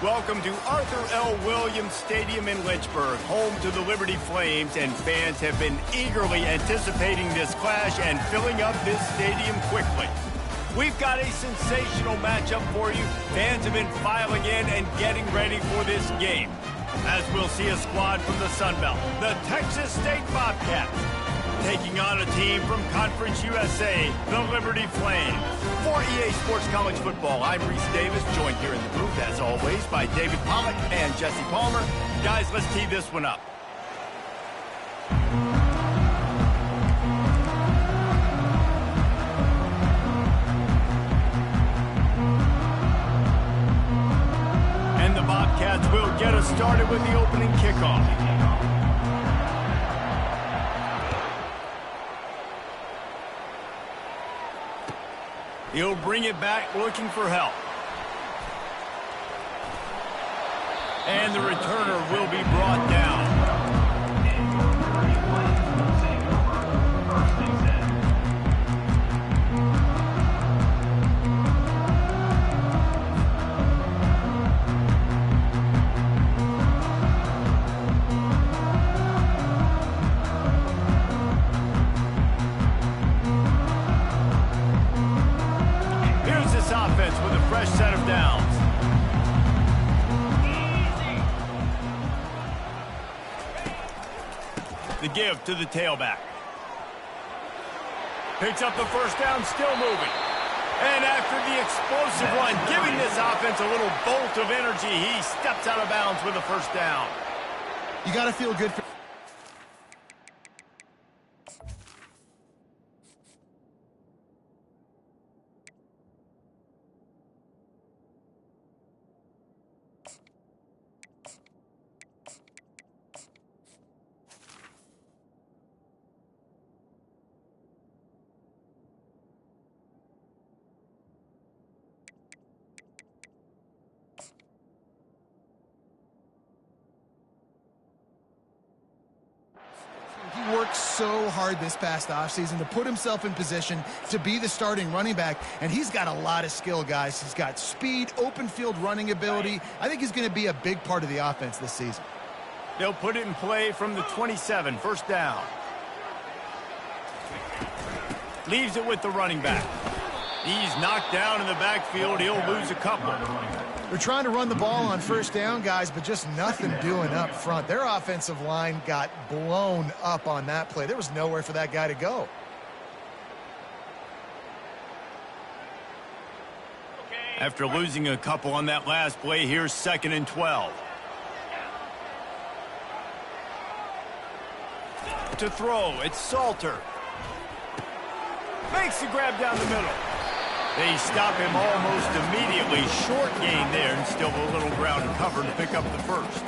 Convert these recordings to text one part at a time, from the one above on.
Welcome to Arthur L. Williams Stadium in Lynchburg, home to the Liberty Flames, and fans have been eagerly anticipating this clash and filling up this stadium quickly. We've got a sensational matchup for you. Fans have been filing in and getting ready for this game. As we'll see a squad from the Sun Belt, the Texas State Bobcats, taking on a team from Conference USA, the Liberty Flames. For EA Sports College Football, I'm Reese Davis, joined here in the booth, as always, by David Pollack and Jesse Palmer. Guys, let's tee this one up. And the Bobcats will get us started with the opening kickoff. He'll bring it back, looking for help. And the returner will be brought down. Offense with a fresh set of downs. The give to the tailback. Picks up the first down, still moving. And after the explosive run, giving this offense a little bolt of energy, he steps out of bounds with a first down. You got to feel good for... He worked so hard this past offseason to put himself in position to be the starting running back, and he's got a lot of skill, guys. He's got speed, open field running ability. I think he's going to be a big part of the offense this season. They'll put it in play from the 27, first down. Leaves it with the running back. He's knocked down in the backfield. He'll lose a couple. They're trying to run the ball on first down, guys, but just nothing doing up front. Their offensive line got blown up on that play. There was nowhere for that guy to go. After losing a couple on that last play, here's 2nd and 12. To throw, it's Salter. Makes the grab down the middle. They stop him almost immediately. Short gain there, and still a little ground cover to pick up the first.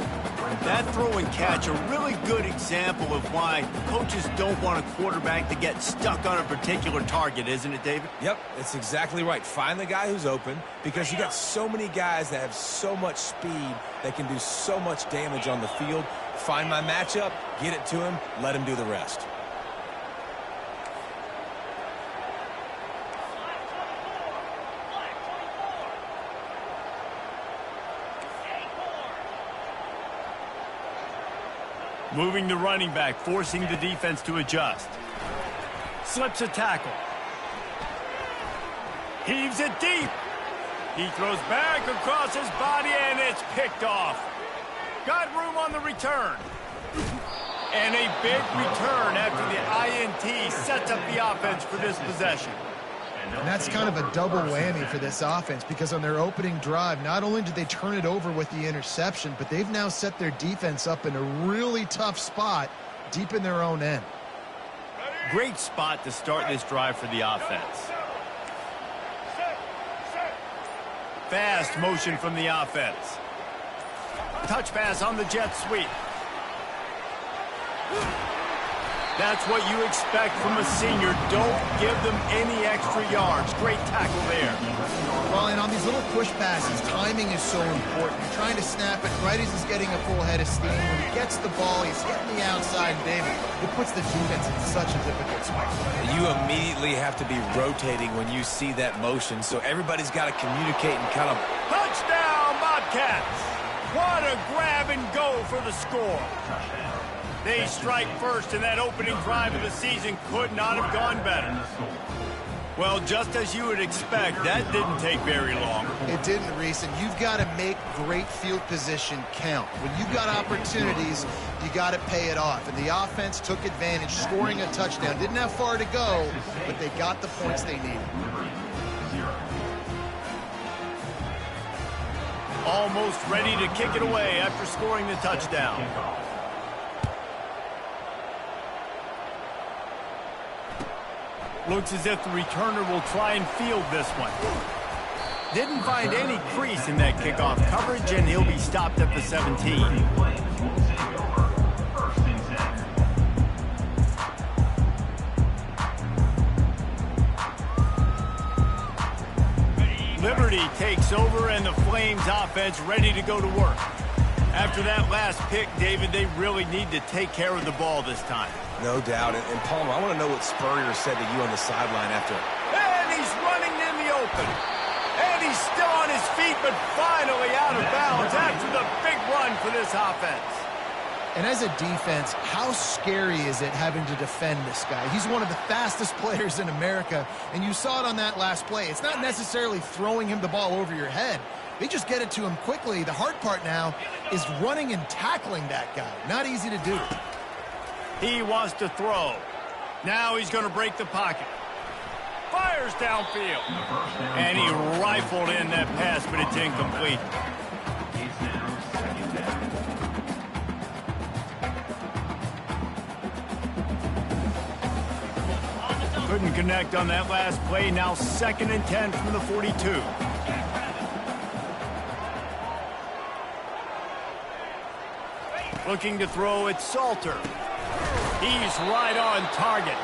That throw and catch, a really good example of why coaches don't want a quarterback to get stuck on a particular target, isn't it, David? Yep, it's exactly right. Find the guy who's open, because you got so many guys that have so much speed that can do so much damage on the field. Find my matchup, get it to him, let him do the rest. Moving the running back, forcing the defense to adjust. Slips a tackle. Heaves it deep. He throws back across his body, and it's picked off. Got room on the return. And a big return after the INT sets up the offense for this possession. And that's kind of a double whammy for this offense, because on their opening drive, not only did they turn it over with the interception, but they've now set their defense up in a really tough spot deep in their own end. Great spot to start this drive for the offense. Fast motion from the offense. Touch pass on the jet sweep. That's what you expect from a senior. Don't give them any extra yards. Great tackle there. Well, and on these little push passes, timing is so important. You're trying to snap it right as he's getting a full head of steam. When he gets the ball, he's hitting the outside, and David, it puts the defense in such a difficult spot. You immediately have to be rotating when you see that motion, so everybody's got to communicate and kind of... Touchdown, Bobcats! Wildcats. What a grab and go for the score. They strike first, and that opening drive of the season could not have gone better. Well, just as you would expect, that didn't take very long. It didn't, Reese, and you've got to make great field position count. When you've got opportunities, you got to pay it off. And the offense took advantage, scoring a touchdown. Didn't have far to go, but they got the points they needed. Almost ready to kick it away after scoring the touchdown. Looks as if the returner will try and field this one. Didn't find any crease in that kickoff coverage, and he'll be stopped at the 17. Liberty takes over, and the Flames offense ready to go to work. After that last pick, David, they really need to take care of the ball this time. No doubt. And Palmer, I want to know what Spurrier said to you on the sideline after. And he's running in the open. And he's still on his feet, but finally out of bounds after the big run for this offense. And as a defense, how scary is it having to defend this guy? He's one of the fastest players in America, and you saw it on that last play. It's not necessarily throwing him the ball over your head. They just get it to him quickly. The hard part now is running and tackling that guy. Not easy to do. He wants to throw. Now he's going to break the pocket. Fires downfield. And he rifled in that pass, but it's incomplete. Couldn't connect on that last play. Now 2nd and 10 from the 42. Looking to throw, it's Salter. He's right on target.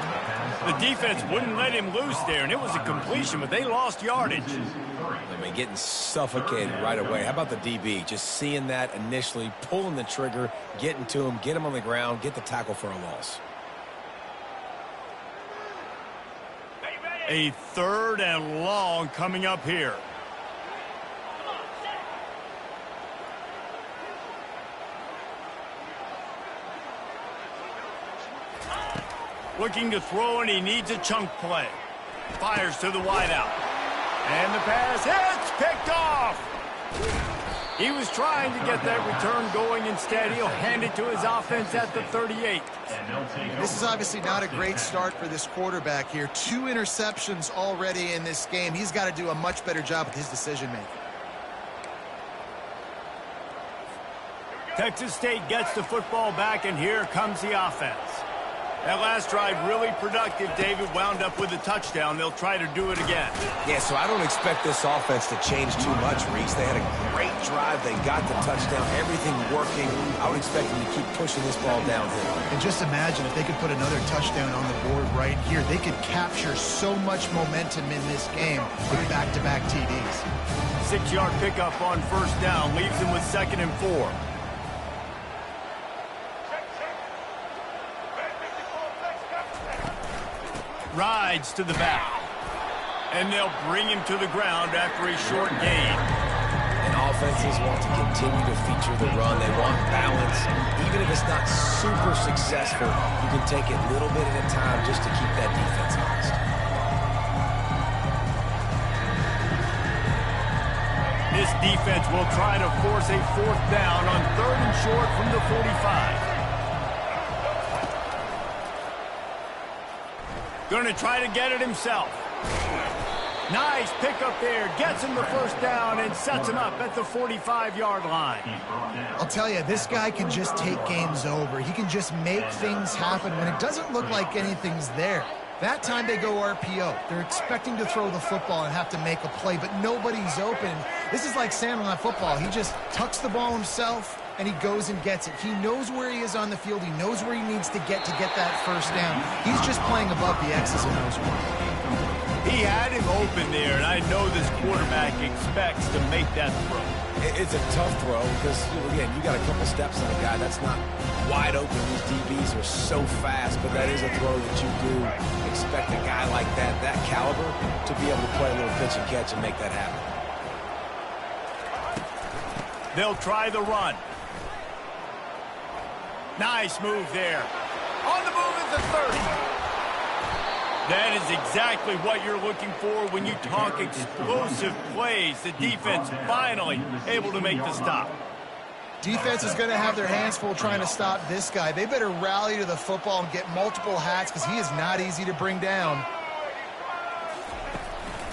The defense wouldn't let him loose there, and it was a completion, but they lost yardage. I mean, getting suffocated right away. How about the DB? Just seeing that initially, pulling the trigger, getting to him, get him on the ground, get the tackle for a loss. A 3rd and long coming up here. Looking to throw, and he needs a chunk play. Fires to the wideout. And the pass hits, picked off. He was trying to get that return going. Instead, he'll hand it to his offense at the 38. This is obviously not a great start for this quarterback here. 2 interceptions already in this game. He's got to do a much better job with his decision-making. Texas State gets the football back, and here comes the offense. That last drive really productive. David wound up with a touchdown. They'll try to do it again. Yeah, so I don't expect this offense to change too much, Reese. They had a great drive. They got the touchdown. Everything working. I would expect them to keep pushing this ball downhill. And just imagine if they could put another touchdown on the board right here. They could capture so much momentum in this game with back-to-back TDs. 6-yard pickup on 1st down leaves them with 2nd and 4. Rides to the back. And they'll bring him to the ground after a short gain. And offenses want to continue to feature the run. They want balance. Even if it's not super successful, you can take it a little bit at a time just to keep that defense honest. This defense will try to force a 4th down on 3rd and short from the 45. Going to try to get it himself. Nice pickup there. Gets him the 1st down and sets him up at the 45-yard line. I'll tell you, this guy can just take games over. He can just make things happen when it doesn't look like anything's there. That time they go RPO. They're expecting to throw the football and have to make a play, but nobody's open. This is like Sandlot football. He just tucks the ball himself, and he goes and gets it. He knows where he is on the field. He knows where he needs to get that 1st down. He's just playing above the X's and O's. He had him open there, and I know this quarterback expects to make that throw. It's a tough throw because, again, you got a couple steps on a guy. That's not wide open. These DBs are so fast, but that is a throw that you do expect a guy like that caliber, to be able to play a little pitch and catch and make that happen. They'll try the run. Nice move there. On the move at the 30. That is exactly what you're looking for when you talk explosive plays. The defense finally able to make the stop. Defense is going to have their hands full trying to stop this guy. They better rally to the football and get multiple hats because he is not easy to bring down.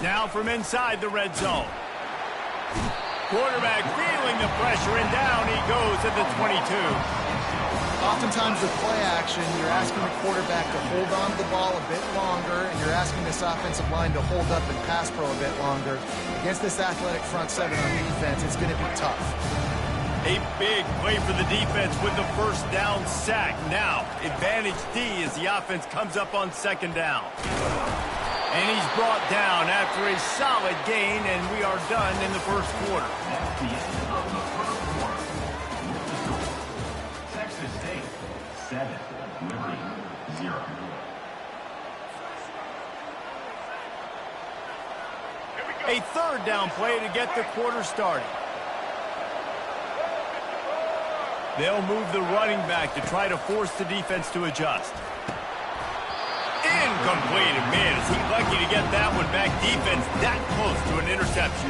Now from inside the red zone. Quarterback feeling the pressure, and down he goes at the 22. Oftentimes with play action, you're asking the quarterback to hold on to the ball a bit longer, and you're asking this offensive line to hold up and pass pro a bit longer. Against this athletic front seven on defense, it's going to be tough. A big play for the defense with the first down sack. Now, advantage D as the offense comes up on second down. And he's brought down after a solid gain, and we are done in the first quarter. Texas State, 7, Liberty, 0. A third down play to get the quarter started. They'll move the running back to try to force the defense to adjust. Incomplete. Man, is he lucky to get that one back. Defense that close to an interception.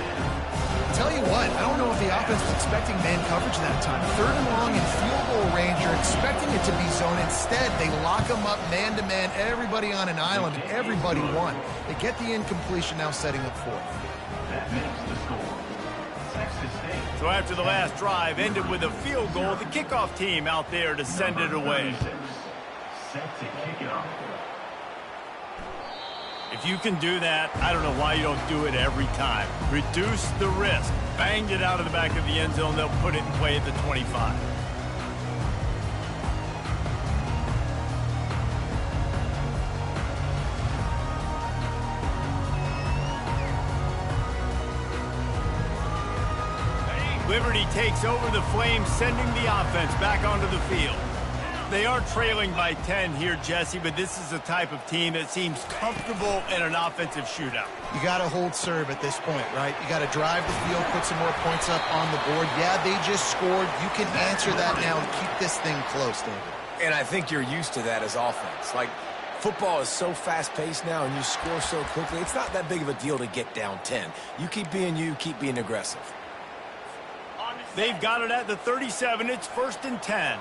Tell you what, I don't know if the offense was expecting man coverage that time. Third and long in field goal range, you're expecting it to be zone. Instead, they lock them up man-to-man, everybody on an island, and everybody won. They get the incompletion, now setting up fourth. That makes the score. Texas State. So after the last drive ended with a field goal, the kickoff team out there to send it away. Set to kick it off. If you can do that, I don't know why you don't do it every time. Reduce the risk. Banged it out of the back of the end zone. They'll put it in play at the 25. Liberty takes over the Flames, sending the offense back onto the field. They are trailing by 10 here, Jesse, but this is the type of team that seems comfortable in an offensive shootout. You got to hold serve at this point, right? You got to drive the field, put some more points up on the board. Yeah, they just scored. You can answer that now and keep this thing close, David. And I think you're used to that as offense. Like, football is so fast-paced now and you score so quickly, it's not that big of a deal to get down 10. You, keep being aggressive. They've got it at the 37. It's 1st and 10.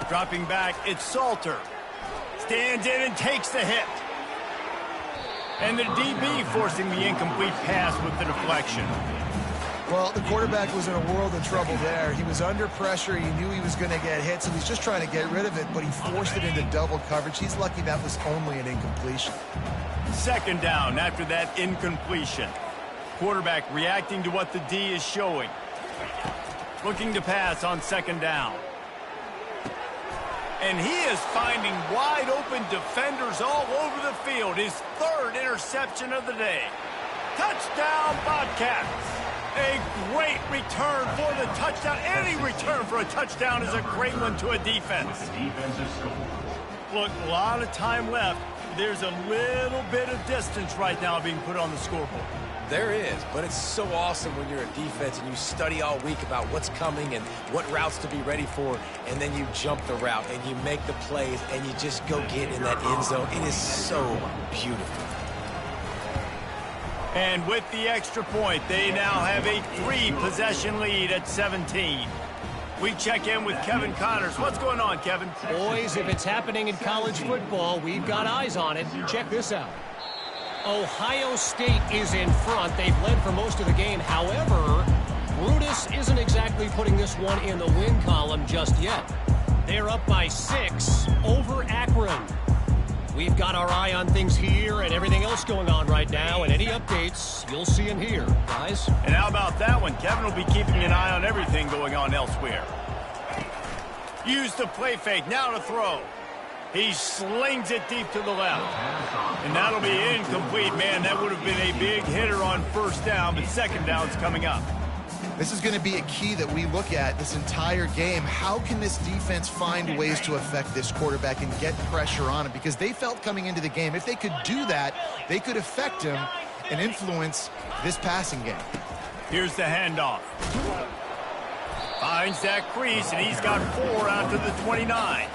Dropping back, it's Salter. Stands in and takes the hit. And the DB forcing the incomplete pass with the deflection. Well, the quarterback was in a world of trouble there. He was under pressure. He knew he was going to get hit, so he's just trying to get rid of it, but he forced it into double coverage. He's lucky that was only an incompletion. Second down after that incompletion. Quarterback reacting to what the D is showing. Looking to pass on second down. And he is finding wide open defenders all over the field. His third interception of the day. Touchdown, Bobcats. A great return for the touchdown. Any return for a touchdown is a great one to a defense. Defensive score. Look, a lot of time left. There's a little bit of distance right now being put on the scoreboard. There is, but it's so awesome when you're a defense and you study all week about what's coming and what routes to be ready for, and then you jump the route and you make the plays and you just go get in that end zone. It is so beautiful. And with the extra point, they now have a 3-possession lead at 17. We check in with Kevin Connors. What's going on, Kevin? Boys, if it's happening in college football, we've got eyes on it. Check this out. Ohio State is in front. They've led for most of the game. However, Brutus isn't exactly putting this one in the win column just yet. They're up by 6 over Akron. We've got our eye on things here and everything else going on right now, and any updates you'll see in here, guys. And how about that one? Kevin will be keeping an eye on everything going on elsewhere. Use the play fake, now to throw. He slings it deep to the left. And that'll be incomplete. Man, that would have been a big hitter on first down, but second down's coming up. This is going to be a key that we look at this entire game. How can this defense find ways to affect this quarterback and get pressure on him? Because they felt coming into the game, if they could do that, they could affect him and influence this passing game. Here's the handoff. Finds that crease, and he's got 4 out to the 29.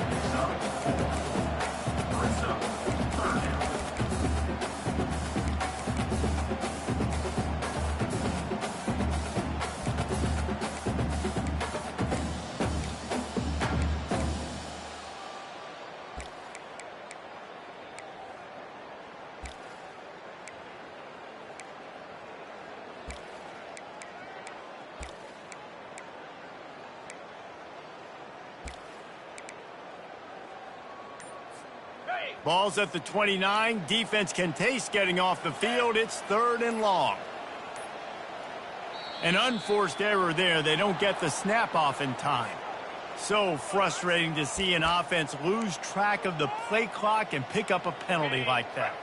Ball's at the 29. Defense can taste getting off the field. It's 3rd and long. An unforced error there. They don't get the snap off in time. So frustrating to see an offense lose track of the play clock and pick up a penalty like that.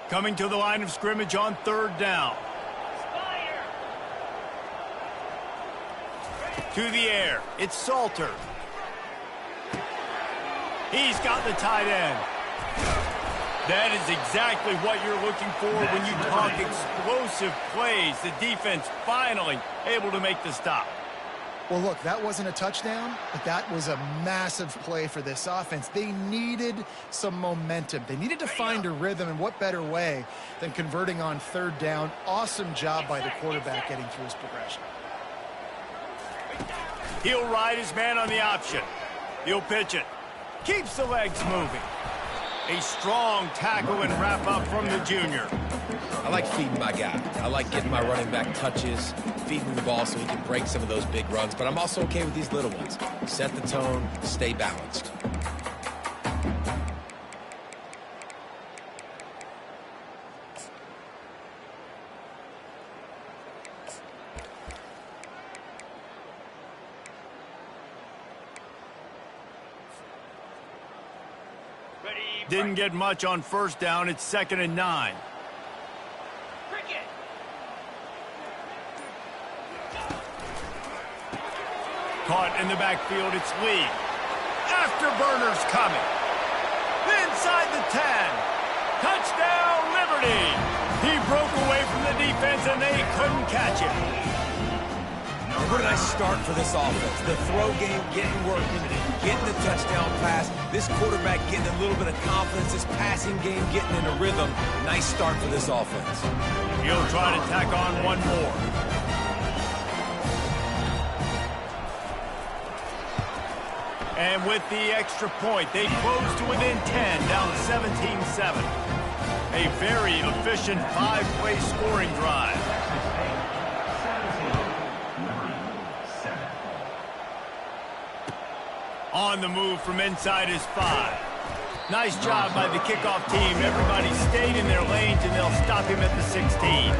Coming to the line of scrimmage on 3rd down. To the air. It's Salter. He's got the tight end. That is exactly what you're looking for when you talk explosive plays. The defense finally able to make the stop. Well, look, that wasn't a touchdown, but that was a massive play for this offense. They needed some momentum. They needed to find a rhythm, and what better way than converting on 3rd down. Awesome job by the quarterback getting through his progression. He'll ride his man on the option. He'll pitch it. Keeps the legs moving. A strong tackle and wrap up from the junior. I like feeding my guy. I like getting my running back touches, feeding the ball so he can break some of those big runs, but I'm also okay with these little ones. Set the tone, stay balanced. Didn't get much on 1st down. It's 2nd and 9. Caught in the backfield. It's Lee. Afterburner's coming. Inside the 10. Touchdown, Liberty. He broke away from the defense, and they couldn't catch him. What a nice start for this offense. The throw game getting working, getting the touchdown pass. This quarterback getting a little bit of confidence. This passing game getting in a rhythm. Nice start for this offense. He'll try to tack on one more. And with the extra point, they close to within 10, down 17-7. A very efficient 5-play scoring drive. On the move from inside his 5. Nice job by the kickoff team. Everybody stayed in their lanes, and they'll stop him at the 16.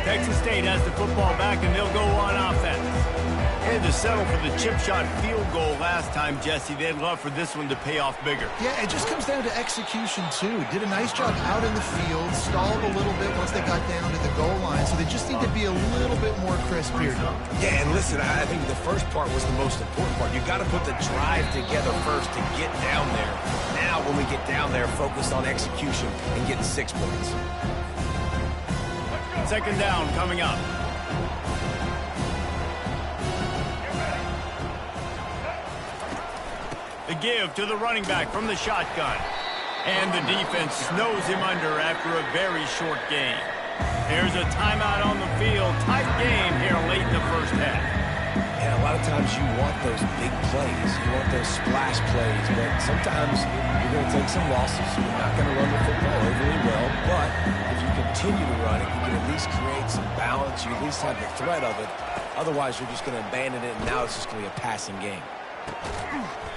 Texas State has the football back, and they'll go on offense. Had to settle for the chip shot field goal last time, Jesse. They'd love for this one to pay off bigger. Yeah, it just comes down to execution, too. Did a nice job out in the field, stalled a little bit once they got down to the goal line, so they just need to be a little bit more crisp here. Yeah, and listen, I think the first part was the most important part. You got to put the drive together first to get down there. Now, when we get down there, focus on execution and getting 6 points. 2nd down coming up. The give to the running back from the shotgun. And the defense snows him under after a very short game. There's a timeout on the field. Tight game here late in the 1st half. And a lot of times you want those big plays. You want those splash plays. But sometimes you're going to take some losses. You're not going to run the football overly well. But if you continue to run it, you can at least create some balance. You at least have the threat of it. Otherwise, you're just going to abandon it, and now it's just going to be a passing game.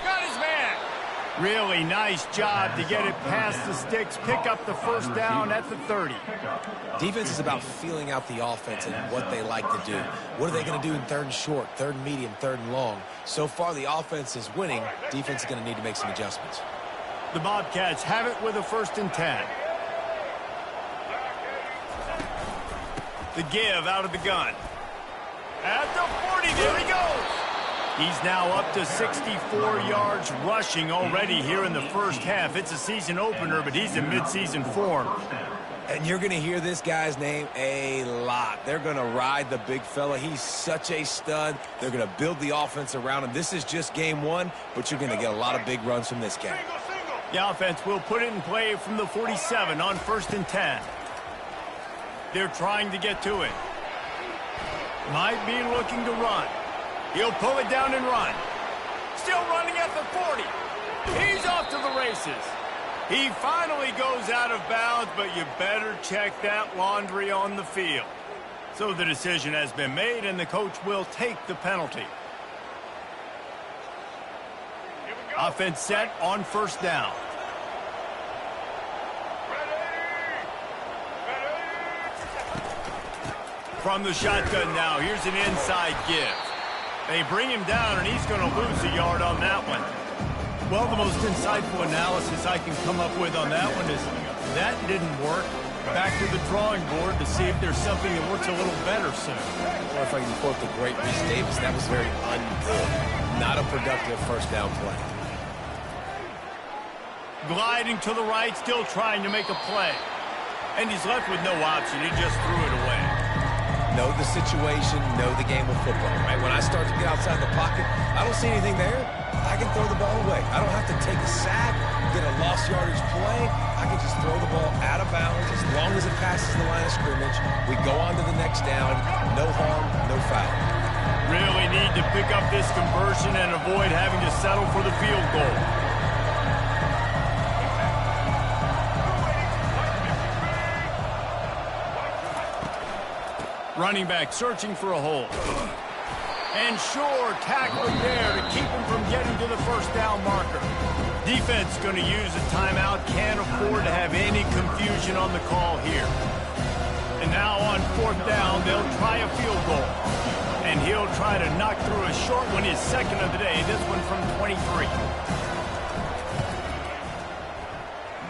Got his man. Really nice job to get it past the sticks, pick up the first down at the 30. Defense is about feeling out the offense and what they like to do. What are they going to do in third and short, third and medium, third and long? So far, the offense is winning. Defense is going to need to make some adjustments. The Bobcats have it with a 1st and 10. The give out of the gun. At the 40, there he goes. He's now up to 64 yards rushing already here in the first half. It's a season opener, but he's in midseason form. And you're going to hear this guy's name a lot. They're going to ride the big fella. He's such a stud. They're going to build the offense around him. This is just game one, but you're going to get a lot of big runs from this guy. The offense will put it in play from the 47 on 1st and 10. They're trying to get to it. Might be looking to run. He'll pull it down and run. Still running at the 40. He's off to the races. He finally goes out of bounds, but you better check that laundry on the field. So the decision has been made, and the coach will take the penalty. Offense set on 1st down. From the shotgun now, here's an inside give. They bring him down, and he's going to lose a yard on that one. Well, the most insightful analysis I can come up with on that one is that didn't work. Back to the drawing board to see if there's something that works a little better soon. Or if I can quote the great Reese Davis, that was very ungood. Not a productive first down play. Gliding to the right, still trying to make a play. And he's left with no option. He just threw it away. Know the situation, know the game of football, right? When I start to get outside the pocket, I don't see anything there. I can throw the ball away. I don't have to take a sack, get a lost yardage play. I can just throw the ball out of bounds as long as it passes the line of scrimmage. We go on to the next down. No harm, no foul. Really need to pick up this conversion and avoid having to settle for the field goal. Running back searching for a hole. And sure, tackling there to keep him from getting to the first down marker. Defense going to use a timeout. Can't afford to have any confusion on the call here. And now on 4th down, they'll try a field goal. And he'll try to knock through a short one, his 2nd of the day. This one from 23.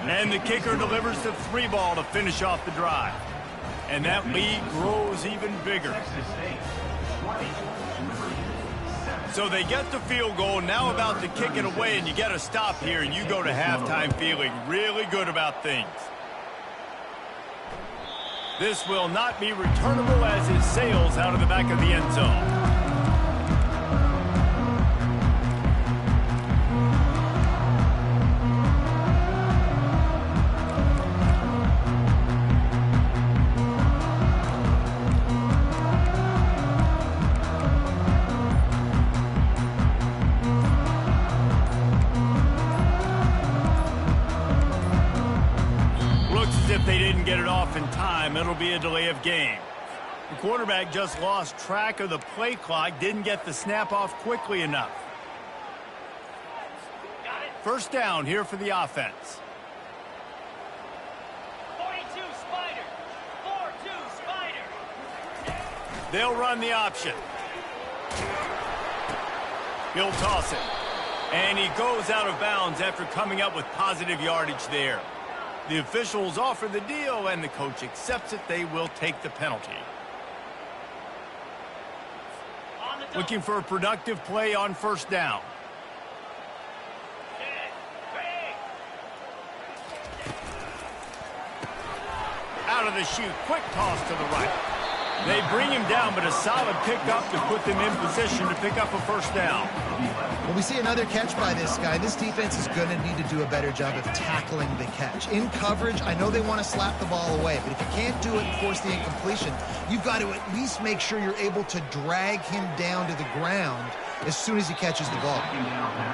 And the kicker delivers the 3 ball to finish off the drive. And that lead grows even bigger. So they get the field goal, now about to kick it away, and you get a stop here, and you go to halftime feeling really good about things. This will not be returnable as it sails out of the back of the end zone. If they didn't get it off in time, it'll be a delay of game. The quarterback just lost track of the play clock, didn't get the snap off quickly enough. 1st down here for the offense. 42 Spider. 4-2 Spider. They'll run the option. He'll toss it. And he goes out of bounds after coming up with positive yardage there. The officials offer the deal, and the coach accepts it. They will take the penalty. Looking for a productive play on 1st down. Out of the chute, quick toss to the right. They bring him down, but a solid pickup to put them in position to pick up a 1st down. Well, we see another catch by this guy. This defense is going to need to do a better job of tackling the catch. In coverage, I know they want to slap the ball away, but if you can't do it and force the incompletion, you've got to at least make sure you're able to drag him down to the ground as soon as he catches the ball.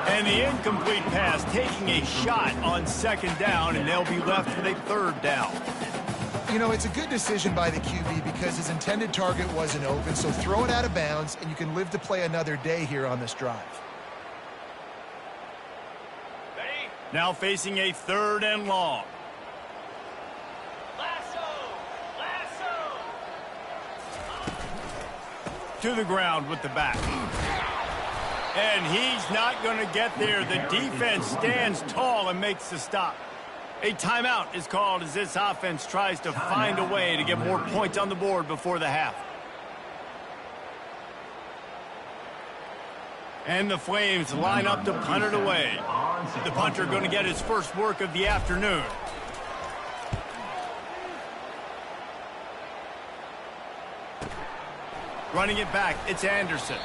And the incomplete pass taking a shot on 2nd down, and they'll be left with a 3rd down. You know, it's a good decision by the QB because his intended target wasn't open, so throw it out of bounds, and you can live to play another day here on this drive. Ready? Now facing a 3rd and long. To the ground with the back. And he's not going to get there. The defense stands tall and makes the stop. A timeout is called as this offense tries to find a way to get more points on the board before the half. And the Flames line up to punt it away. The punter going to get his first work of the afternoon. Running it back, it's Anderson.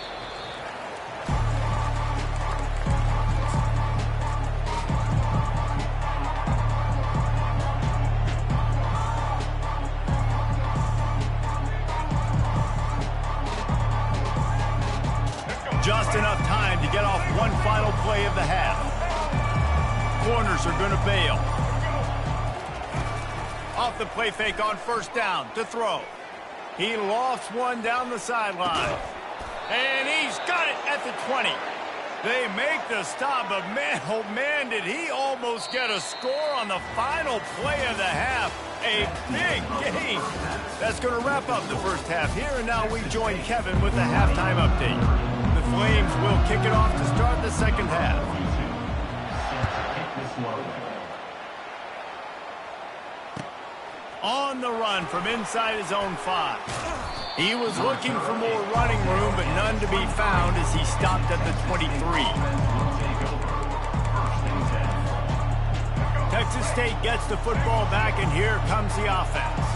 Just enough time to get off one final play of the half. Corners are going to bail. Off the play fake on 1st down to throw. He lofts one down the sideline. And he's got it at the 20. They make the stop, but man, oh man, did he almost get a score on the final play of the half. A big game. That's going to wrap up the first half here, and now we join Kevin with the halftime update. The Flames will kick it off to start the second half. On the run from inside his own 5. He was looking for more running room, but none to be found as he stopped at the 23. Texas State gets the football back, and here comes the offense.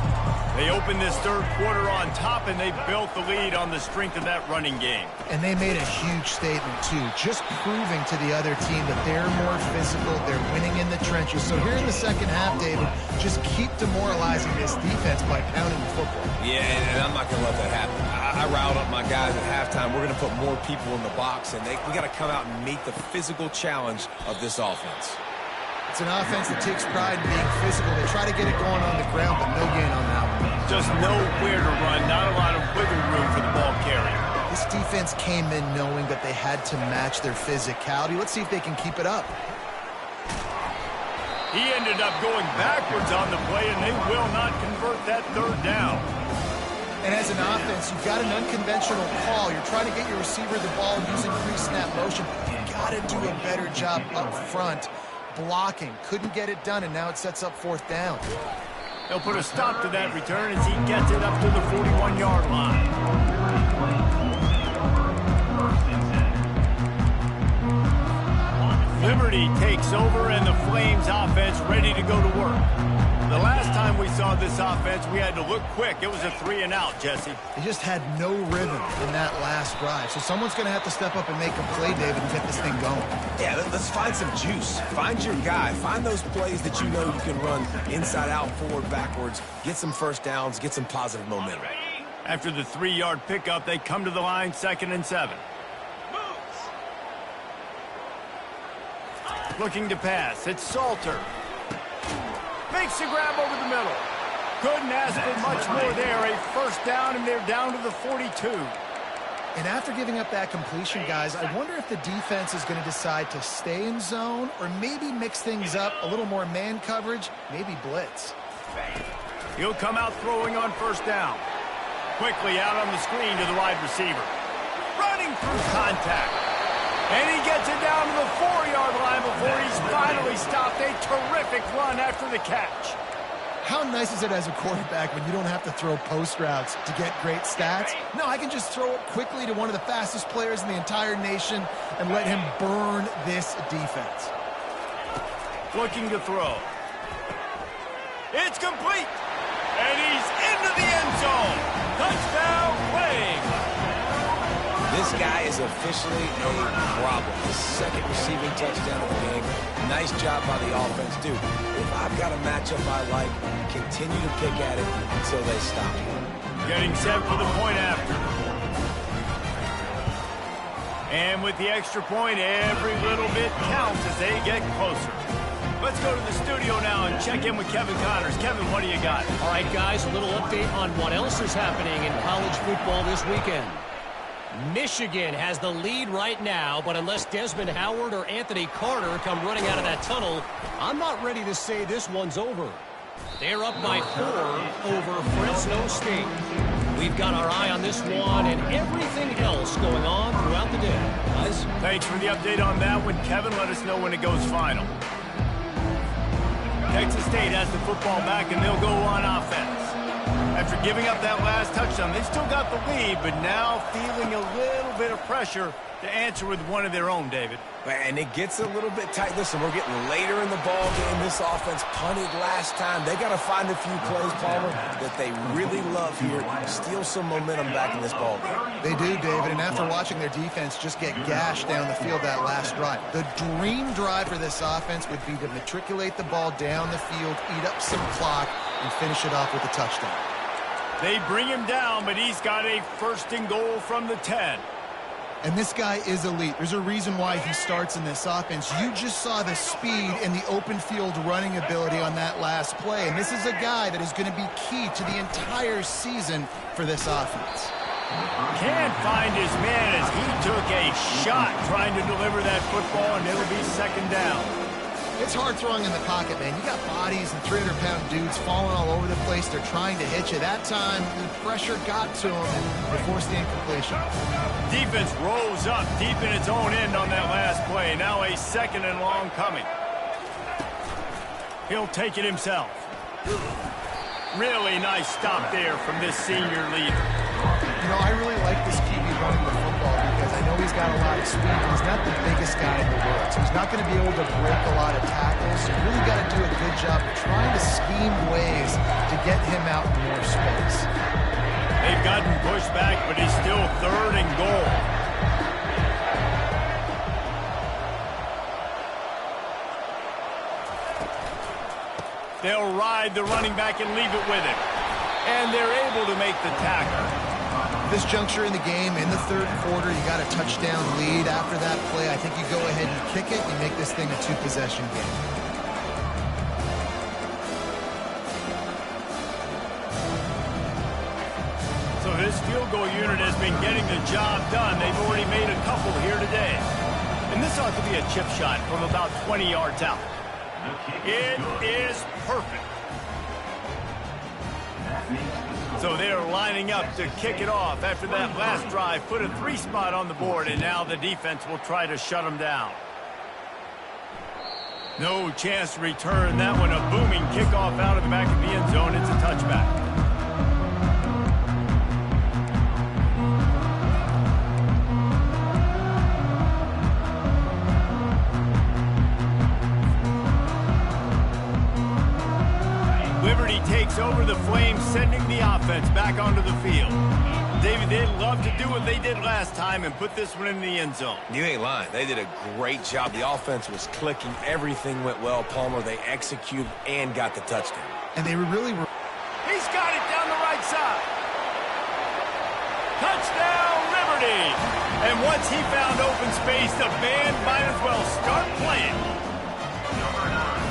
They opened this 3rd quarter on top, and they built the lead on the strength of that running game. And they made a huge statement, too, just proving to the other team that they're more physical, they're winning in the trenches. So here in the second half, David, just keep demoralizing this defense by pounding the football. Yeah, and I'm not going to let that happen. I riled up my guys at halftime. We're going to put more people in the box, and we got to come out and meet the physical challenge of this offense. It's an offense that takes pride in being physical. They try to get it going on the ground, but no gain on that one. Just nowhere to run, not a lot of wiggle room for the ball carrier. This defense came in knowing that they had to match their physicality. Let's see if they can keep it up. He ended up going backwards on the play, and they will not convert that 3rd down. And as an offense, you've got an unconventional call. You're trying to get your receiver the ball using pre-snap motion. You've got to do a better job up front blocking. Couldn't get it done, and now it sets up 4th down. They'll put a stop to that return as he gets it up to the 41-yard line. Liberty takes over, and the Flames offense ready to go to work. The last time we saw this offense, we had to look quick. It was a 3-and-out, Jesse. They just had no rhythm in that last drive. So someone's going to have to step up and make a play, David, and get this thing going. Yeah, let's find some juice. Find your guy. Find those plays that you know you can run inside out, forward, backwards. Get some 1st downs. Get some positive momentum. After the 3-yard pickup, they come to the line 2nd and 7. Looking to pass. It's Salter. Makes the grab over the middle. Couldn't ask for much more there. A 1st down, and they're down to the 42. And after giving up that completion, guys, I wonder if the defense is going to decide to stay in zone or maybe mix things up, a little more man coverage, maybe blitz. He'll come out throwing on 1st down. Quickly out on the screen to the wide receiver. Running through contact. And he gets it down to the 4-yard line before he's finally stopped. A terrific run after the catch. How nice is it as a quarterback when you don't have to throw post routes to get great stats? No, I can just throw it quickly to one of the fastest players in the entire nation and let him burn this defense. Looking to throw. It's complete. And he's into the end zone. Touchdown, Flames. This guy is officially a problem. His 2nd receiving touchdown of the game. Nice job by the offense, dude. If I've got a matchup I like, continue to pick at it until they stop. Getting set for the point after. And with the extra point, every little bit counts as they get closer. Let's go to the studio now and check in with Kevin Connors. Kevin, what do you got? All right, guys, a little update on what else is happening in college football this weekend. Michigan has the lead right now, but unless Desmond Howard or Anthony Carter come running out of that tunnel, I'm not ready to say this one's over. They're up by 4 over Fresno State. We've got our eye on this one and everything else going on throughout the day. Guys? Thanks for the update on that one, Kevin. Let us know when it goes final. Texas State has the football back, and they'll go on offense. After giving up that last touchdown, they still got the lead, but now feeling a little bit of pressure to answer with one of their own, David. And it gets a little bit tight. Listen, we're getting later in the ball game. This offense punted last time. They got to find a few plays, Palmer, that they really love here. Steal some momentum back in this ball game. They do, David, and after watching their defense just get gashed down the field that last drive, the dream drive for this offense would be to matriculate the ball down the field, eat up some clock, and finish it off with a touchdown. They bring him down, but he's got a 1st and goal from the 10. And this guy is elite. There's a reason why he starts in this offense. You just saw the speed and the open field running ability on that last play. And this is a guy that is going to be key to the entire season for this offense. Can't find his man as he took a shot trying to deliver that football, and it'll be 2nd down. It's hard throwing in the pocket, man. You got bodies and 300-pound dudes falling all over the place. They're trying to hit you. That time, the pressure got to him, and they forced the incompletion. Defense rose up deep in its own end on that last play. Now a 2nd and long coming. He'll take it himself. Really nice stop there from this senior leader. You know, I really like this QB running the football because I know he's got a lot of speed, but he's not the biggest guy in the world. So he's not going to be able to break a lot of tackles. So you really got to do a good job of trying to scheme ways to get him out in more space. They've gotten pushed back, but he's still 3rd and goal. They'll ride the running back and leave it with him. And they're able to make the tackle. This juncture in the game, in the 3rd quarter, you got a touchdown lead. After that play, I think you go ahead and kick it. You make this thing a 2-possession game. So this field goal unit has been getting the job done. They've already made a couple here today. And this ought to be a chip shot from about 20 yards out. It is perfect. So they're lining up to kick it off after that last drive. Put a 3-spot on the board, and now the defense will try to shut them down. No chance to return that one. A booming kickoff out of the back of the end zone. It's a touchback. Liberty takes over the Flames, sending the offense back onto the field. David, they'd love to do what they did last time and put this one in the end zone. You ain't lying. They did a great job. The offense was clicking. Everything went well, Palmer. They executed and got the touchdown. And they really were. He's got it down the right side. Touchdown, Liberty. And once he found open space, the band might as well start playing.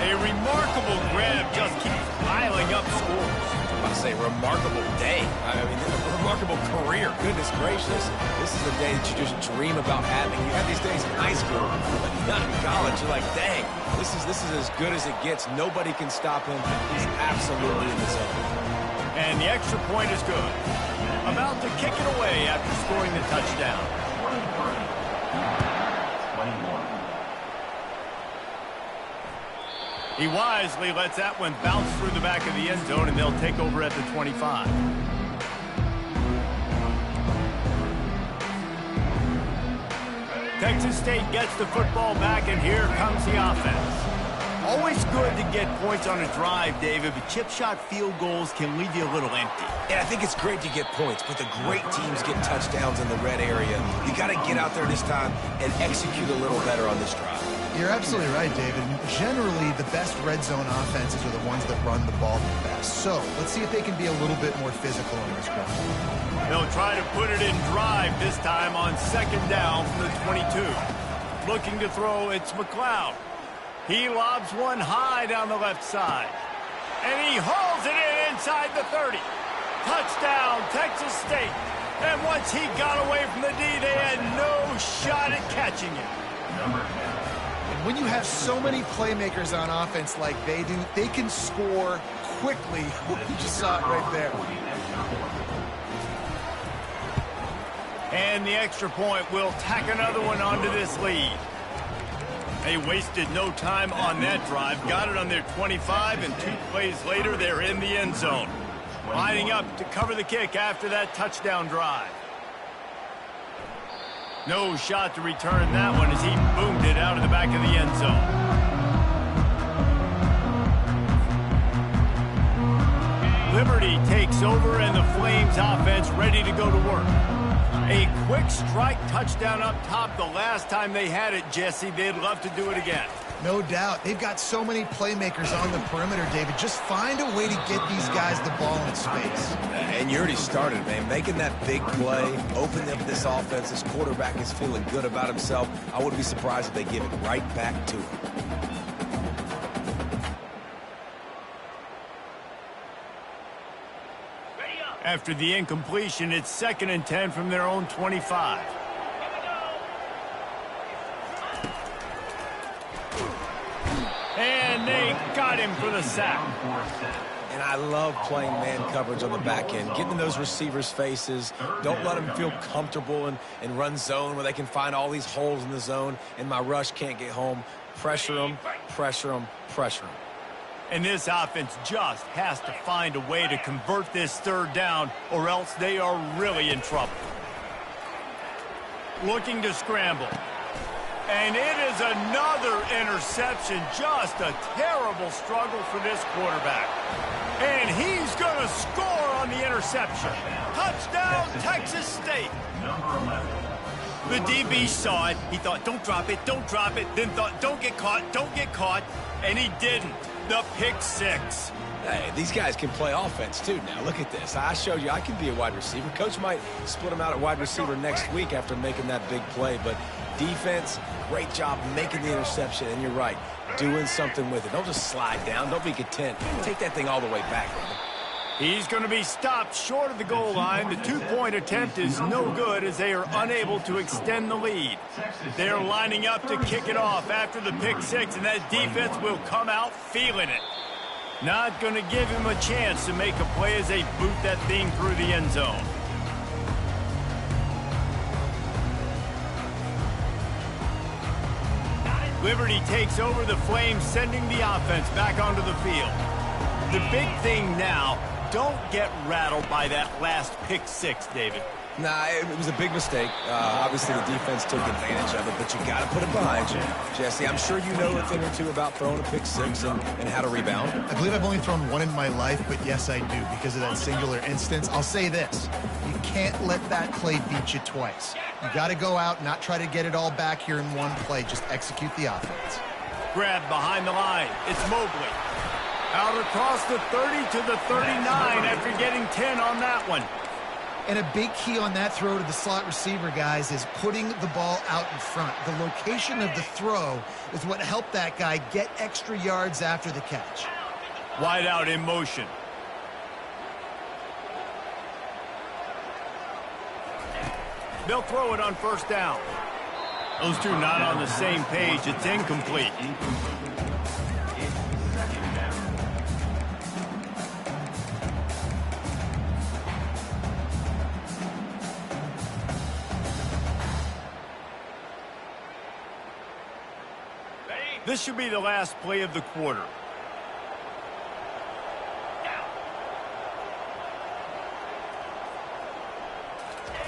A remarkable grab just keeps piling up scores. I say remarkable day. I mean, a remarkable career. Goodness gracious. This is a day that you just dream about having. You have these days in high school, but not in college. You're like, dang, this is as good as it gets. Nobody can stop him. He's absolutely in the zone. And the extra point is good. About to kick it away after scoring the touchdown. 21. He wisely lets that one bounce through the back of the end zone, and they'll take over at the 25. Texas State gets the football back, and here comes the offense. Always good to get points on a drive, David, but chip shot field goals can leave you a little empty. And I think it's great to get points, but the great teams get touchdowns in the red area. You got to get out there this time and execute a little better on this drive. You're absolutely right, David. Generally, the best red zone offenses are the ones that run the ball the best. So let's see if they can be a little bit more physical in this drive. They'll try to put it in drive this time on 2nd down from the 22. Looking to throw, it's McLeod. He lobs one high down the left side. And he hauls it in inside the 30. Touchdown, Texas State. And once he got away from the D, they had no shot at catching him. And when you have so many playmakers on offense like they do, they can score quickly. You just saw it right there. And the extra point will tack another one onto this lead. They wasted no time on that drive. Got it on their 25, and 2 plays later, they're in the end zone. Lining up to cover the kick after that touchdown drive. No shot to return that one as he boomed it out of the back of the end zone. Liberty takes over, and the Flames offense ready to go to work. A quick strike touchdown up top the last time they had it, Jesse. They'd love to do it again. No doubt. They've got so many playmakers on the perimeter, David. Just find a way to get these guys the ball in space. And you already started, man. Making that big play, opening up this offense. This quarterback is feeling good about himself. I wouldn't be surprised if they give it right back to him. After the incompletion, it's 2nd and 10 from their own 25. And they got him for the sack. And I love playing man coverage on the back end, getting in those receivers' faces. Don't let them feel comfortable and run zone where they can find all these holes in the zone and my rush can't get home. Pressure them, pressure them, pressure them. And this offense just has to find a way to convert this 3rd down, or else they are really in trouble. Looking to scramble. And it is another interception. Just a terrible struggle for this quarterback. And he's going to score on the interception. Touchdown, Texas State. The DB saw it. He thought, don't drop it, don't drop it. Then thought, don't get caught, don't get caught. And he didn't. The pick 6. Hey, these guys can play offense, too. Now, look at this. I showed you I can be a wide receiver. Coach might split him out at wide receiver next week after making that big play. But defense, great job making the interception. And you're right, doing something with it. Don't just slide down. Don't be content. Take that thing all the way back, man. He's going to be stopped short of the goal line. The 2-point attempt is no good as they are unable to extend the lead. They're lining up to kick it off after the pick 6, and that defense will come out feeling it. Not going to give him a chance to make a play as they boot that thing through the end zone. Liberty takes over the Flames, sending the offense back onto the field. The big thing now, don't get rattled by that last pick 6, David. Nah, it was a big mistake. Obviously, the defense took advantage of it, but you got to put it behind you. Jesse, I'm sure you know a thing or two about throwing a pick 6 and how to rebound. I believe I've only thrown one in my life, but yes, I do because of that singular instance. I'll say this. You can't let that play beat you twice. You got to go out, not try to get it all back here in one play. Just execute the offense. Grabbed behind the line. It's Mobley. Out across the 30 to the 39 after getting 10 on that one. And a big key on that throw to the slot receiver, guys, is putting the ball out in front. The location of the throw is what helped that guy get extra yards after the catch. Wide out in motion. They'll throw it on 1st down. Those two not on the same page. It's incomplete. This should be the last play of the quarter.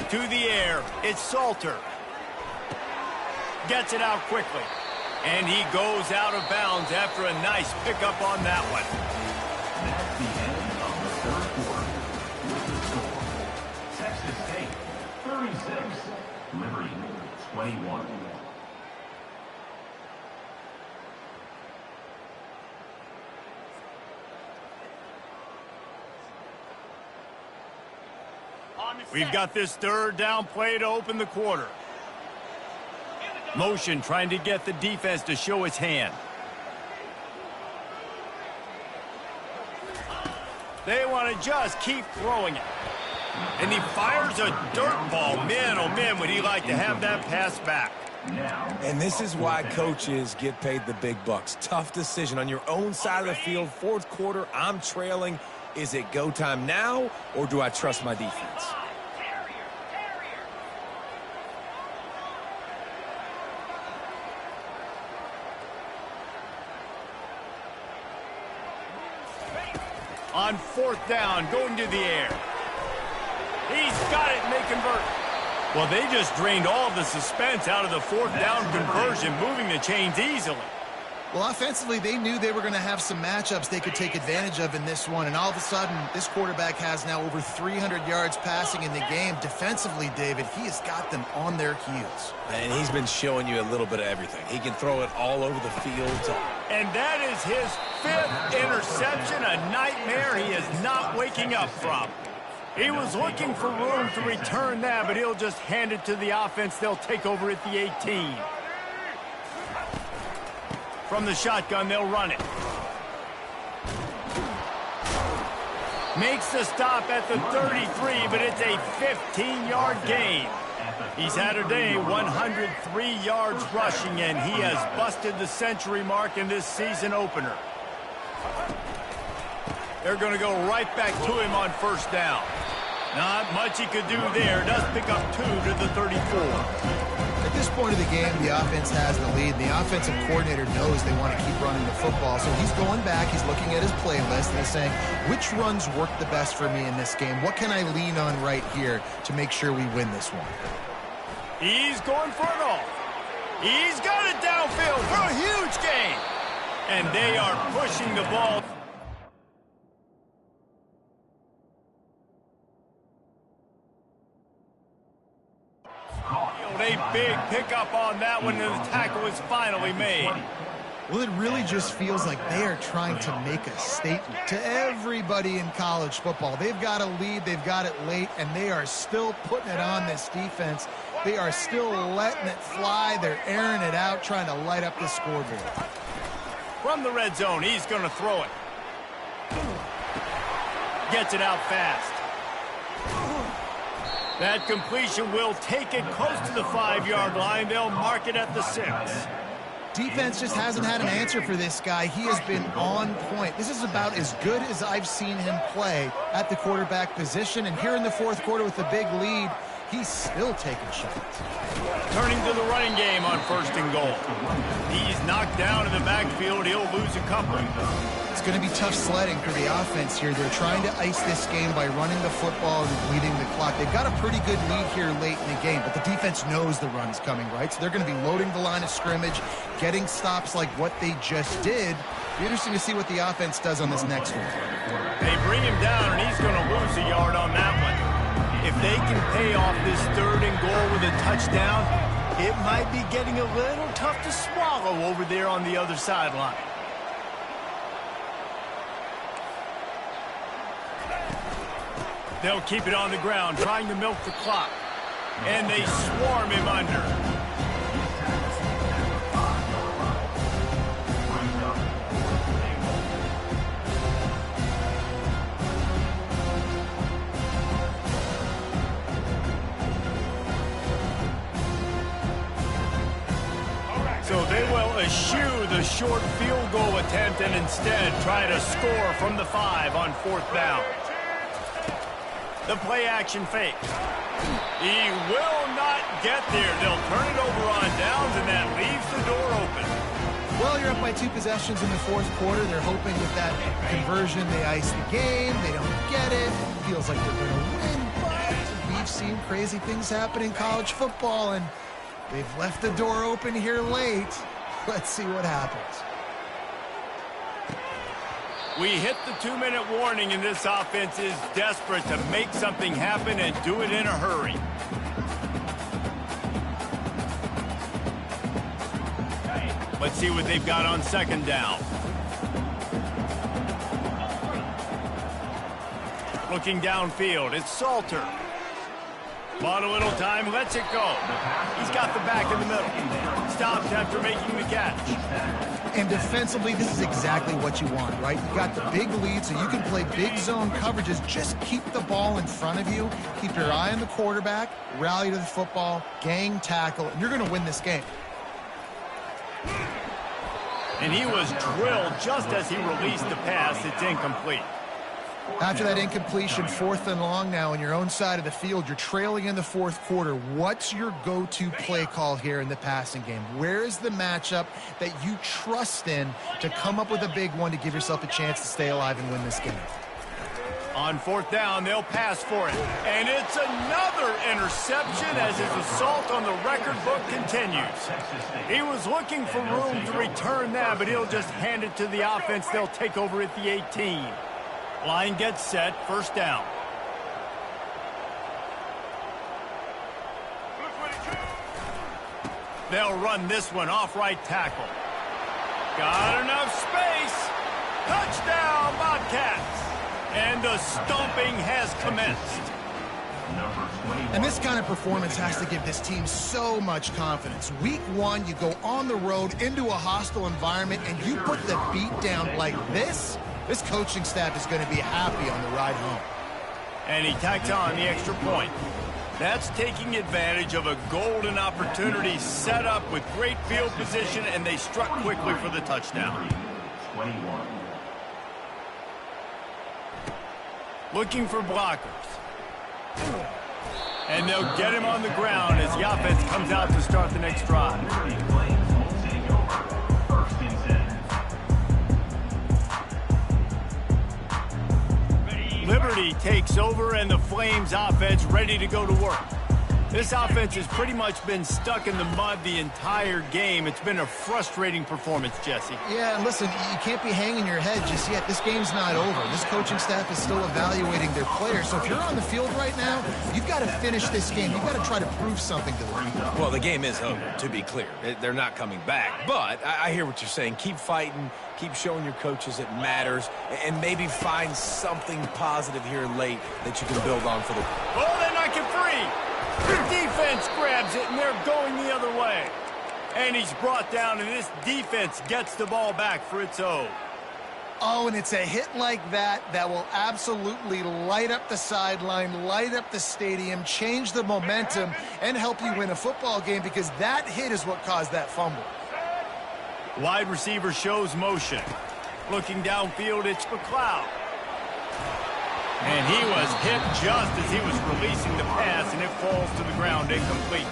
To the air, it's Salter. Gets it out quickly. And he goes out of bounds after a nice pickup on that one. That's the end of the 3rd quarter. With the score, Texas State 36, Liberty 21. We've got this 3rd down play to open the quarter. Motion trying to get the defense to show its hand. They want to just keep throwing it. And he fires a dirt ball. Man, oh man, would he like to have that pass back. And this is why coaches get paid the big bucks. Tough decision on your own side of the field. Fourth quarter, I'm trailing. Is it go time now, or do I trust my defense? On fourth down, going to the air. He's got it, and they convert. Well, they just drained all the suspense out of the fourth down conversion, moving the chains easily. Well, offensively, they knew they were going to have some matchups they could take advantage of in this one, and all of a sudden, this quarterback has now over 300 yards passing in the game. Defensively, David, he has got them on their heels. And he's been showing you a little bit of everything. He can throw it all over the field. And that is his 5th interception, a nightmare he is not waking up from. He was looking for room to return that, but he'll just hand it to the offense. They'll take over at the 18. From the shotgun, they'll run it. Makes the stop at the 33, but it's a 15-yard gain. He's had a day, 103 yards rushing, and he has busted the century mark in this season opener. They're going to go right back to him on first down. Not much he could do there. Does pick up 2 to the 34. At this point of the game, the offense has the lead. The offensive coordinator knows they want to keep running the football, so he's going back, he's looking at his playlist, and he's saying, which runs work the best for me in this game? What can I lean on right here to make sure we win this one? He's going for it all. He's got it downfield for a huge gain. And they are pushing the ball. A big pickup on that one, and the tackle is finally made. Well, it really just feels like they are trying to make a statement to everybody in college football. They've got a lead, they've got it late, and they are still putting it on this defense. They are still letting it fly. They're airing it out, trying to light up the scoreboard. From the red zone, he's going to throw it. Gets it out fast. That completion will take it close to the 5-yard line. They'll mark it at the 6. Defense just hasn't had an answer for this guy. He has been on point. This is about as good as I've seen him play at the quarterback position. And here in the fourth quarter with a big lead, he's still taking shots. Turning to the running game on first and goal. He's knocked down in the backfield. He'll lose a couple. It's going to be tough sledding for the offense here. They're trying to ice this game by running the football and leading the clock. They've got a pretty good lead here late in the game, but the defense knows the run is coming, right? So they're going to be loading the line of scrimmage, getting stops like what they just did. Be interesting to see what the offense does on this next one. They bring him down, and he's going to lose a yard on that one. If they can pay off this 3rd and goal with a touchdown, it might be getting a little tough to swallow over there on the other sideline. They'll keep it on the ground, trying to milk the clock. And they swarm him under. So they will eschew the short field goal attempt and instead try to score from the 5 on 4th down. The play action fake. He will not get there. They'll turn it over on downs, and that leaves the door open. Well, you're up by 2 possessions in the fourth quarter. They're hoping with that conversion they ice the game. They don't get it. Feels like they're going to win, but we've seen crazy things happen in college football, and they've left the door open here late. Let's see what happens. We hit the 2-minute warning, and this offense is desperate to make something happen and do it in a hurry. Let's see what they've got on 2nd down. Looking downfield, it's Salter. Bought a little time, lets it go. He's got the back in the middle. Stopped after making the catch. And defensively, this is exactly what you want, right? You got the big lead, so you can play big zone coverages. Just keep the ball in front of you. Keep your eye on the quarterback, rally to the football, gang tackle, and you're going to win this game. And he was drilled just as he released the pass. It's incomplete. After that incompletion, 4th and long now on your own side of the field, you're trailing in the 4th quarter. What's your go-to play call here in the passing game? Where is the matchup that you trust in to come up with a big one to give yourself a chance to stay alive and win this game? On 4th down, they'll pass for it. And it's another interception as his assault on the record book continues. He was looking for room to return that, but he'll just hand it to the offense. They'll take over at the 18. Line gets set, 1st down. They'll run this one off right tackle. Got enough space. Touchdown, Bobcats. And the stomping has commenced. And this kind of performance has to give this team so much confidence. Week 1, you go on the road into a hostile environment, and you put the beat down like this. This coaching staff is going to be happy on the ride home. And he tacks on the extra point. That's taking advantage of a golden opportunity set up with great field position, and they struck quickly for the touchdown. 21. Looking for blockers. And they'll get him on the ground as the offense comes out to start the next drive. Liberty takes over, and the Flames offense ready to go to work. This offense has pretty much been stuck in the mud the entire game. It's been a frustrating performance, Jesse. Yeah, and listen, you can't be hanging your head just yet. This game's not over. This coaching staff is still evaluating their players. So if you're on the field right now, you've got to finish this game. You've got to try to prove something to them. Well, the game is over, to be clear. They're not coming back. But I hear what you're saying. Keep fighting. Keep showing your coaches it matters. And maybe find something positive here late that you can build on for the... Oh, they're not get free. The defense grabs it, and they're going the other way. And he's brought down, and this defense gets the ball back for its own. Oh, and it's a hit like that that will absolutely light up the sideline, light up the stadium, change the momentum, and help you win a football game, because that hit is what caused that fumble. Wide receiver shows motion. Looking downfield, it's McLeod. And he was hit just as he was releasing the pass, and it falls to the ground incomplete.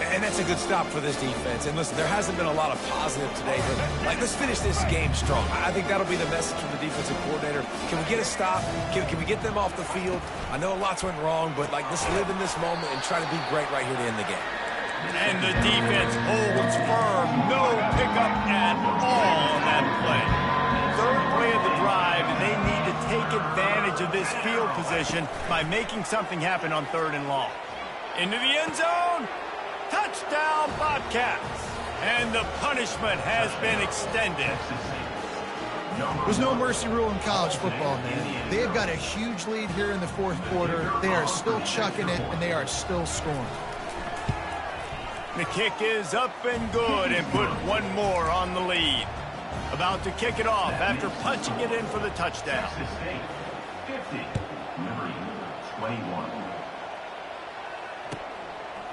And that's a good stop for this defense. And listen, there hasn't been a lot of positive today, but let's finish this game strong. I think that'll be the message from the defensive coordinator. Can we get a stop? Can we get them off the field? I know lots went wrong, but let's live in this moment and try to be great right here to end the game. And the defense holds firm. No pickup at all on that play. 3rd play of the drive, and they need to take advantage of this field position by making something happen on 3rd and long. Into the end zone. Touchdown, Bobcats. And the punishment has been extended. There's no mercy rule in college football, man. They've got a huge lead here in the 4th quarter. They are still chucking it, and they are still scoring. The kick is up and good, and put one more on the lead. About to kick it off after punching it in for the touchdown. 50, Liberty 21.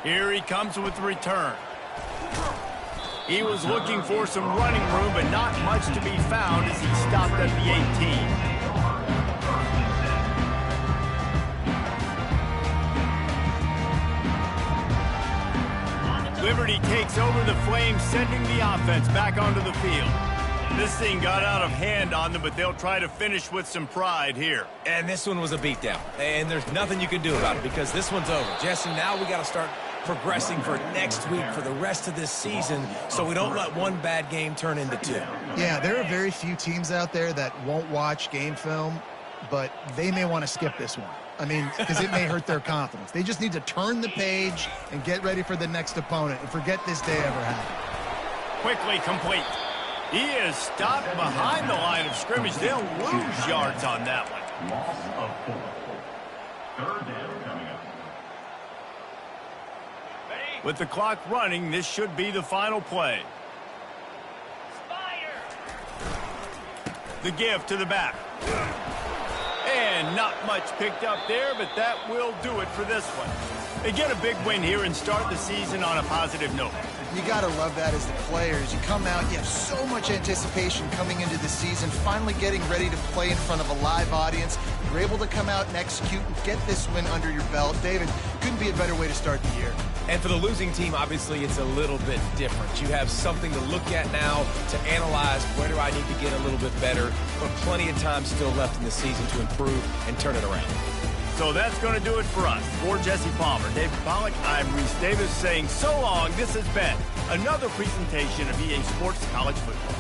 Here he comes with the return. He was looking for some running room, but not much to be found as he stopped at the 18. Liberty takes over the Flames, sending the offense back onto the field. This thing got out of hand on them, but they'll try to finish with some pride here. And this one was a beatdown. And there's nothing you can do about it because this one's over. Jesse, now we got to start progressing for next week, for the rest of this season, so we don't let one bad game turn into 2. Yeah, there are very few teams out there that won't watch game film, but they may want to skip this one. I mean, because it may hurt their confidence. They just need to turn the page and get ready for the next opponent and forget this day ever happened. Quickly complete. He is stopped behind the line of scrimmage. They'll lose yards on that one. Loss of 4. 3rd down coming up. With the clock running, this should be the final play. Spider. The give to the back. And not much picked up there, but that will do it for this one. They get a big win here and start the season on a positive note. You got to love that as the players. You come out, you have so much anticipation coming into the season, finally getting ready to play in front of a live audience. You're able to come out and execute and get this win under your belt. David, couldn't be a better way to start the year. And for the losing team, obviously, it's a little bit different. You have something to look at now to analyze where do I need to get a little bit better, but plenty of time still left in the season to improve and turn it around. So that's going to do it for us. For Jesse Palmer, David Pollack, I'm Reese Davis saying so long. This has been another presentation of EA Sports College Football.